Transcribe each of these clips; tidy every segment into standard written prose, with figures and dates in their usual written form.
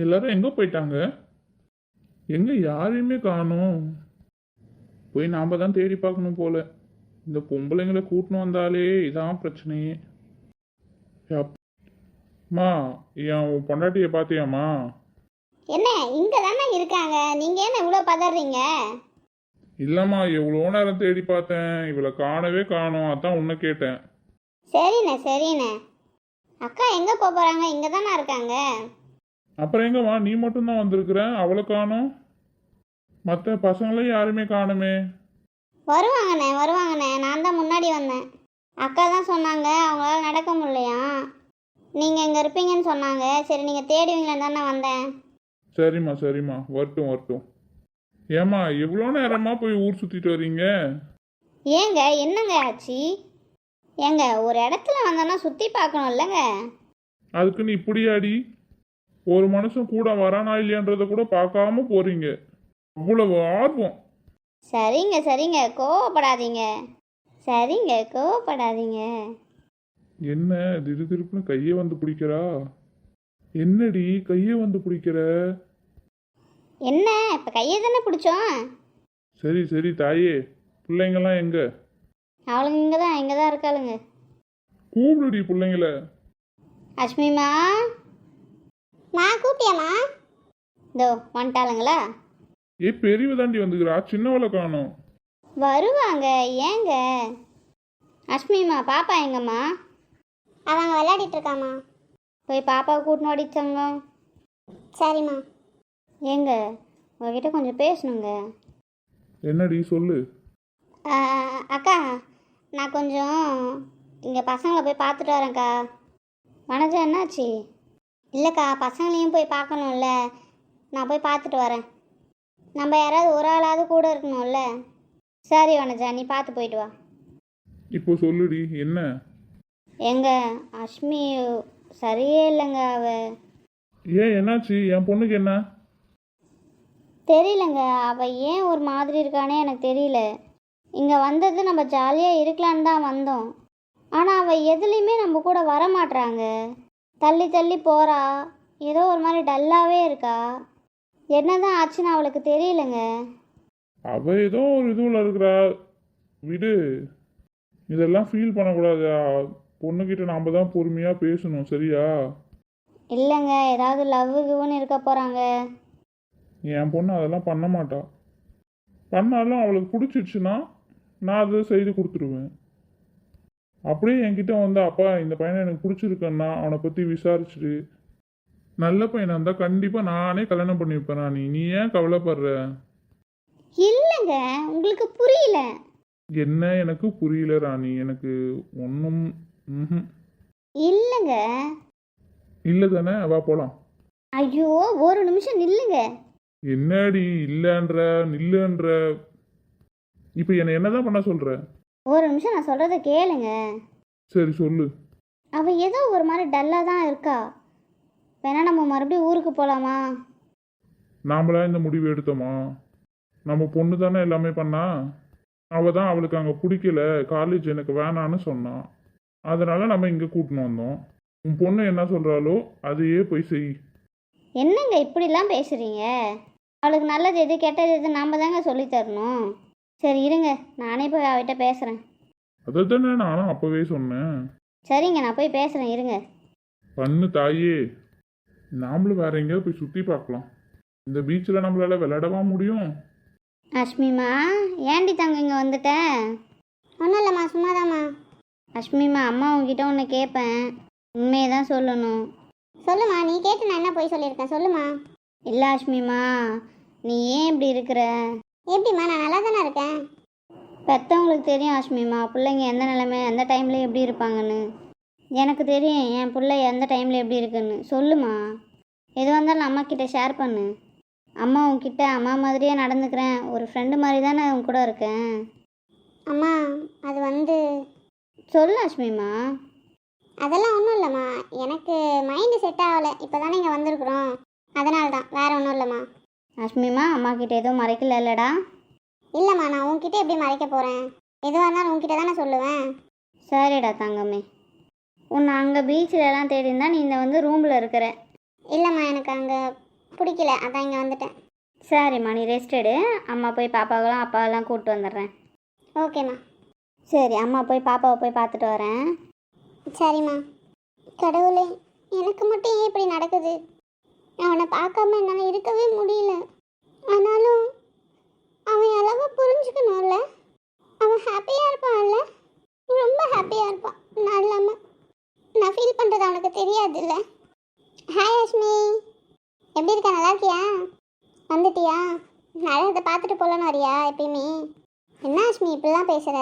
எல்லாரும் எங்கே போயிட்டாங்க? எங்கே யாரையுமே காணோம். போய் நாம் தான் தேடி பார்க்கணும் போல. இந்த பொம்பளைங்களை கூட்டின்னு வந்தாலே இதான் பிரச்சனையே. அம்மா, என் பொண்டாட்டியை பார்த்தியாம்மா? என்ன இங்க தானே இருக்காங்க, நீங்க என்ன இவ்வளவு பதறீங்க? இல்லம்மா, எவ்வளோ நேரம் தேடி பார்த்தேன், இவளை காணவே காணோம், அதான் உன்னை கேட்டேன். சரிண்ணே சரிண்ணே. அக்கா எங்க போறாங்க? இங்க தானே இருக்காங்க. அப்புறம் எங்கம்மா நீ மட்டும்தான் வந்திருக்கிற, அவளை காணோம்? மற்ற பசங்களையும் யாருமே காணுமே. வருவாங்கண்ணே வருவாங்கண்ணே, நான் தான் முன்னாடி வந்தேன். அக்கா தான் சொன்னாங்க அவங்களால நடக்க முடியலையா, நீங்கள் இங்கே இருப்பீங்கன்னு சொன்னாங்க. சரி நீங்கள் தேடுவீங்களேன்னு தானே வந்தேன். சரிம்மா சரிம்மா, வரட்டும் வரட்டும். ஏம்மா எவ்வளோ நேரமா போய் ஊர் சுற்றிட்டு வரீங்க? ஏங்க என்னங்க ஆச்சு? ஏங்க ஒரு இடத்துல வந்தோன்னா சுற்றி பார்க்கணும் இல்லைங்க? அதுக்குன்னு இப்படியாடி? ஒரு மனுஷன் கூட வரானா இல்லையன்றதை கூட பார்க்காம போறீங்க, அவ்வளவு ஆர்வம். சரிங்க சரிங்க, கோவப்படாதீங்க. சரிங்க கோவப்படாதீங்க. என்ன திருப்புன்னு கையை வந்து பிடிக்கிறா? என்னடி கையை வந்து பிடிக்கிற? என்ன இப்போ கையை தானே பிடிச்சோம். சரி சரி தாயே, பிள்ளைங்கெல்லாம் எங்க? அவளுங்க இங்கே தான் இருக்காளுங்க. கூப்பிடுடி பிள்ளைங்கள. அஷ்மிமா, நான் கூப்பிட்டியாம்மா? இதோ வந்துட்டாளுங்களா? பெரியவ தாண்டி வந்துக்கிறா, சின்னவளை காணோம். வருவாங்க ஏங்க. அஷ்மிமா பாப்பா எங்கம்மா? அவங்க விளையாடிட்டு இருக்காம்மா. போய் பாப்பாவை கூட்டின்னு ஓடிச்சாங்க. சரிம்மா. ஏங்க உங்ககிட்ட கொஞ்சம் பேசணுங்க. என்னடி சொல்லு. அக்கா நான் கொஞ்சம் இங்கே பசங்களை போய் பார்த்துட்டு வரேன்க்கா. வனஜா என்னாச்சு? இல்லைக்கா பசங்களையும் போய் பார்க்கணும்ல, நான் போய் பார்த்துட்டு வரேன். நம்ம யாராவது ஒரு ஆளாவது கூட இருக்கணும்ல. சரி வனஜா, நீ பார்த்து போயிட்டு வா. இப்போ சொல்லுடி என்ன? எங்க அஷ்மி சரியே இல்லைங்க. ஏன் என்னாச்சு? என் பொண்ணுக்கு என்ன தெரியலங்க, அவள் ஏன் ஒரு மாதிரி இருக்கானே எனக்கு தெரியல. இங்கே வந்தது நம்ம ஜாலியாக இருக்கலான்னு தான் வந்தோம், ஆனால் அவள் எதுலேயுமே நம்ம கூட வரமாட்றாங்க. தள்ளி தள்ளி போகிறா, ஏதோ ஒரு மாதிரி டல்லாகவே இருக்கா. என்னதான் ஆச்சுன்னு அவளுக்கு தெரியலங்க. அவ ஏதோ ஒரு இதுவில் இருக்கிறா, விடு. இதெல்லாம் ஃபீல் பண்ணக்கூடாது. பொண்ணுக்கிட்ட நாம் தான் பொறுமையாக பேசணும், சரியா? இல்லைங்க, ஏதாவது லவ்வுக்குன்னு இருக்க போகிறாங்க. என் பொண்ணு அதெல்லாம் பண்ண மாட்டா. பண்ணாலும் அவளுக்கு பிடிச்சிடுச்சுன்னா நான் அதை செய்து கொடுத்துருவேன். அப்படியே என்கிட்ட வந்து அப்பா இந்த பையனை எனக்கு பிடிச்சிருக்கேன்னா அவனை பற்றி விசாரிச்சுட்டு நல்ல பையனாக இருந்தால் கண்டிப்பாக நானே கல்யாணம் பண்ணி வைப்பேன். நீ ஏன் கவலைப்படுற? இல்லைங்க உங்களுக்கு புரியல. என்ன எனக்கு புரியல ராணி, எனக்கு ஒன்றும் இல்லைங்க. இல்லை தானே, வா போகலாம். ஐயோ ஒரு நிமிஷம் நில்லுங்க. என்னடி இல்லைன்ற நில்லுன்ற? இப்போ என்னதான் பண்ண சொல்ற? ஒரு நிமிஷம் நான் சொல்கிறத கேளுங்க. சரி சொல்லு. அவள் ஏதோ ஒரு மாதிரி டல்லாக தான் இருக்கா. வேணா நம்ம மறுபடியும் ஊருக்கு போகலாமா? நாமளா இந்த முடிவு எடுத்தோமா? நம்ம பொண்ணு தானே எல்லாமே பண்ணா. அவள் தான் அவளுக்கு அங்கே பிடிக்கல, காலேஜ் எனக்கு வேணான்னு சொன்னான். அதனால நம்ம இங்கே கூட்டின்னு வந்தோம். உன் பொண்ணு என்ன சொல்கிறாளோ அதையே போய் செய். என்னங்க இப்படிலாம் பேசுகிறீங்க? அவளுக்கு நல்லது எது கெட்டது எது நாம் தாங்க சொல்லித்தரணும். சரி இருங்க, நானே போய் அவகிட்ட பேசுகிறேன். அதை தானே நானும் அப்போவே சொன்னேன். சரிங்க நான் போய் பேசுகிறேன், இருங்க. பண்ணு தாயே, நாமளும் வேற எங்கேயாவது போய் சுற்றி பார்க்கலாம். இந்த பீச்சில் நம்மளால விளையாடவா முடியும்? அஷ்மிமா ஏண்டி தாங்க இங்கே வந்துட்டேன்? ஒன்றும் இல்லைம்மா, சும்மாதாம்மா. அஷ்மிமா அம்மா உங்ககிட்ட ஒன்று கேட்பேன், உண்மையை தான் சொல்லணும். சொல்லுமா, நீ கேட்டு நான் என்ன போய் சொல்லியிருக்கேன், சொல்லுமா. இல்லை அஷ்மிமா, நீ ஏன் இப்படி இருக்கிற? எப்படிம்மா, நான் நல்லா தானே இருக்கேன். பெற்றவங்களுக்கு தெரியும் அஷ்மிமா, பிள்ளைங்க எந்த நிலைமை எந்த டைமில் எப்படி இருப்பாங்கன்னு. எனக்கு தெரியும் என் பிள்ளை எந்த டைமில் எப்படி இருக்குன்னு. சொல்லுமா, எது வந்தாலும் அம்மாக்கிட்ட ஷேர் பண்ணு. அம்மா உன்கிட்ட அம்மா மாதிரியே நடந்துக்கிறேன், ஒரு ஃப்ரெண்டு மாதிரி தானே உன் கூட இருக்கேன். அம்மா அது வந்து சொல்லு அஷ்மிமா. அதெல்லாம் ஒன்றும் இல்லைம்மா, எனக்கு மைண்டு செட் ஆகலை, இப்போ தானே இங்கே வந்திருக்குறோம், அதனால தான், வேறு ஒன்றும் இல்லைம்மா. அஷ்மிமா அம்மா கிட்ட எதுவும் மறைக்கல இல்லைடா? இல்லைம்மா, நான் உன்கிட்ட எப்படி மறைக்க போகிறேன், எதுவாக இருந்தாலும் உன்கிட்ட தானே சொல்லுவேன். சரிடா தங்கமே, உன்னை அங்கே பீச்சிலலாம் தேடினா நீ இந்த வந்து ரூமில் இருக்கிற. இல்லைம்மா, எனக்கு அங்கே பிடிக்கல, அதான் இங்கே வந்துட்டேன். சரிம்மா, நீ ரெஸ்ட் எடு. அம்மா போய் பாப்பாவெல்லாம் அப்பாவெல்லாம் கூப்பிட்டு வந்துடுறேன். ஓகேம்மா. சரி, அம்மா போய் பாப்பாவை போய் பார்த்துட்டு வரேன். சரிம்மா. கடவுளே, எனக்கு மட்டும் ஏன் இப்படி நடக்குது? அவனை பார்க்காம என்னால் இருக்கவே முடியல. ஆனாலும் அவன் அளவு புரிஞ்சுக்கணும்ல. அவன் ஹாப்பியாக இருப்பான்ல, ரொம்ப ஹாப்பியாக இருப்பான். நான் இல்லாமல் நான் ஃபீல் பண்ணுறது அவனுக்கு தெரியாதுல்ல. ஹாய் அஷ்மி, எப்படி இருக்க? நல்லா இருக்கியா? வந்துட்டியா? நான் அதை பார்த்துட்டு போகலான்னு வரியா எப்பயுமே? என்ன அஷ்மி இப்படிலாம் பேசுகிற?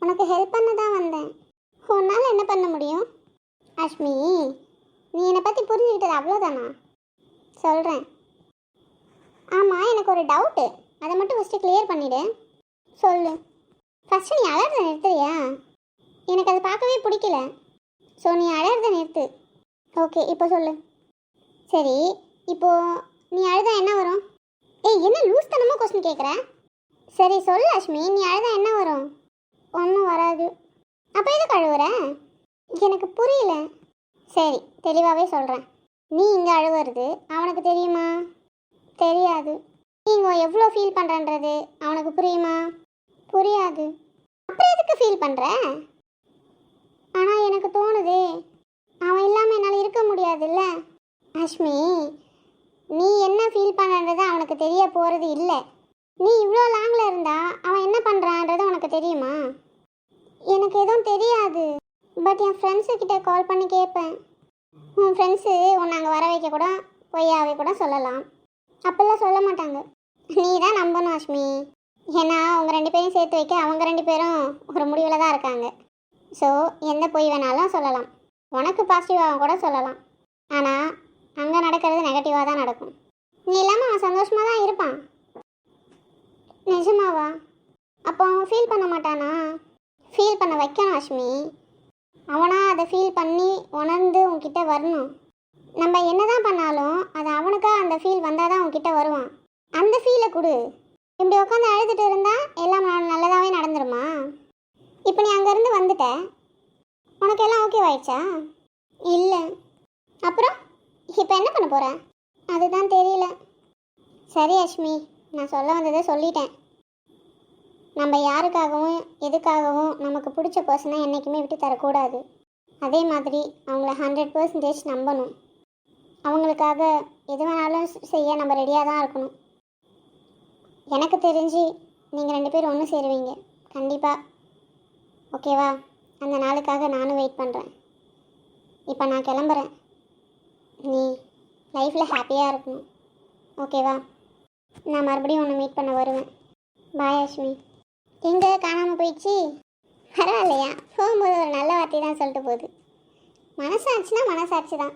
உனக்கு ஹெல்ப் பண்ண தான் வந்தேன். உன்னால் என்ன பண்ண முடியும்? அஷ்மி, நீ என்னை பற்றி புரிஞ்சுக்கிட்டது அவ்வளோதானா? சொல்கிறேன். ஆமாம், எனக்கு ஒரு டவுட்டு, அதை மட்டும் ஃபஸ்ட்டு கிளியர் பண்ணிவிடு. சொல்லு. ஃபஸ்ட்டு நீ அழறத நிறுத்துறியா? எனக்கு அதை பார்க்கவே பிடிக்கல. ஸோ நீ அழறத நிறுத்து. ஓகே, இப்போ சொல்லு. சரி, இப்போது நீ அழுதா என்ன வரும்? ஏய், என்ன லூஸ் தனமாக கொஸ்டின் கேட்குற? சரி சொல்லு அஷ்மி, நீ அழுதா என்ன வரும்? ஒன்றும் வராது. அப்போ எதுக்கு அழுவுற? எனக்கு புரியல. சரி, தெளிவாகவே சொல்கிறேன். நீ இங்கே அழுவுறது அவனுக்கு தெரியுமா? தெரியாது. நீ இங்கே எவ்வளோ ஃபீல் பண்ணுறன்றது அவனுக்கு புரியுமா? புரியாது. அப்புறம் எதுக்கு ஃபீல் பண்ணுற? ஆனால் எனக்கு தோணுது, அவன் இல்லாமல் என்னால் இருக்க முடியாதுல்ல. அஷ்மி, நீ என்ன ஃபீல் பண்ணுறது அவனுக்கு தெரிய போகிறது இல்லை. நீ இவ்வளோ லாங்கில் இருந்தா அவன் என்ன பண்ணுறான்றது உனக்கு தெரியுமா? எனக்கு எதுவும் தெரியாது. பட் என் ஃப்ரெண்ட்ஸுக்கிட்ட கால் பண்ணி கேட்பேன். உன் ஃப்ரெண்ட்ஸு உன்னை அங்கே வர வைக்க கூட பொய்யாவே கூட சொல்லலாம். அப்போல்லாம் சொல்ல மாட்டாங்க. நீ தான் நம்பணும் அஷ்மி. ஏன்னா அவங்க 2 பேரையும் சேர்த்து வைக்க அவங்க 2 பேரும் ஒரு முடிவில் தான் இருக்காங்க. ஸோ எந்த பொய் வேணாலும் சொல்லலாம். உனக்கு பாசிட்டிவாக கூட சொல்லலாம். ஆனால் அங்கே நடக்கிறது நெகட்டிவாக தான் நடக்கும். நீ இல்லாமல் அவன் சந்தோஷமாக தான் இருப்பான். நிஜமாவா? அப்போ அவன் ஃபீல் பண்ண மாட்டானா? ஃபீல் பண்ண வைக்கணும் அஷ்மி. அவனா அதை ஃபீல் பண்ணி உணர்ந்து உன்கிட்ட வரணும். நம்ம என்ன தான் பண்ணாலும் அது அவனுக்கா அந்த ஃபீல் வந்தால் தான் உன்கிட்ட வருவான். அந்த ஃபீலை கொடு. இப்படி உட்காந்து அழுதுட்டு இருந்தால் எல்லாம் நல்லதாகவே நடந்துருமா? இப்போ நீ அங்கேருந்து வந்துட்ட, உனக்கு எல்லாம் ஓகே ஆயிடுச்சா? இல்லை. அப்புறம் இப்போ என்ன பண்ண போகிற? அதுதான் தெரியல. சரி அஷ்மி, நான் சொல்ல வந்ததை சொல்லிட்டேன். நம்ம யாருக்காகவும் எதுக்காகவும் நமக்கு பிடிச்ச பர்சனை என்றைக்குமே விட்டு தரக்கூடாது. அதே மாதிரி அவங்கள 100% நம்பணும். அவங்களுக்காக எது வேணாலும் செய்ய நம்ம ரெடியாக தான் இருக்கணும். எனக்கு தெரிஞ்சு நீங்கள் 2 பேரும் ஒன்று சேருவீங்க கண்டிப்பாக. ஓகேவா? அந்த நாளுக்காக நானும் வெயிட் பண்ணுறேன். இப்போ நான் கிளம்புறேன். நீ லைஃப்பில் ஹாப்பியாக இருக்கணும். ஓகேவா? நான் மறுபடியும் உன்னை மீட் பண்ண வருவேன். பாய் அஷ்மி. எங்கே காணாமல் போயிடுச்சு? பரவாயில்லையா, போகும்போது ஒரு நல்ல வார்த்தை தான் சொல்லிட்டு போகுது. மனசாட்சினா மனசாட்சி தான்.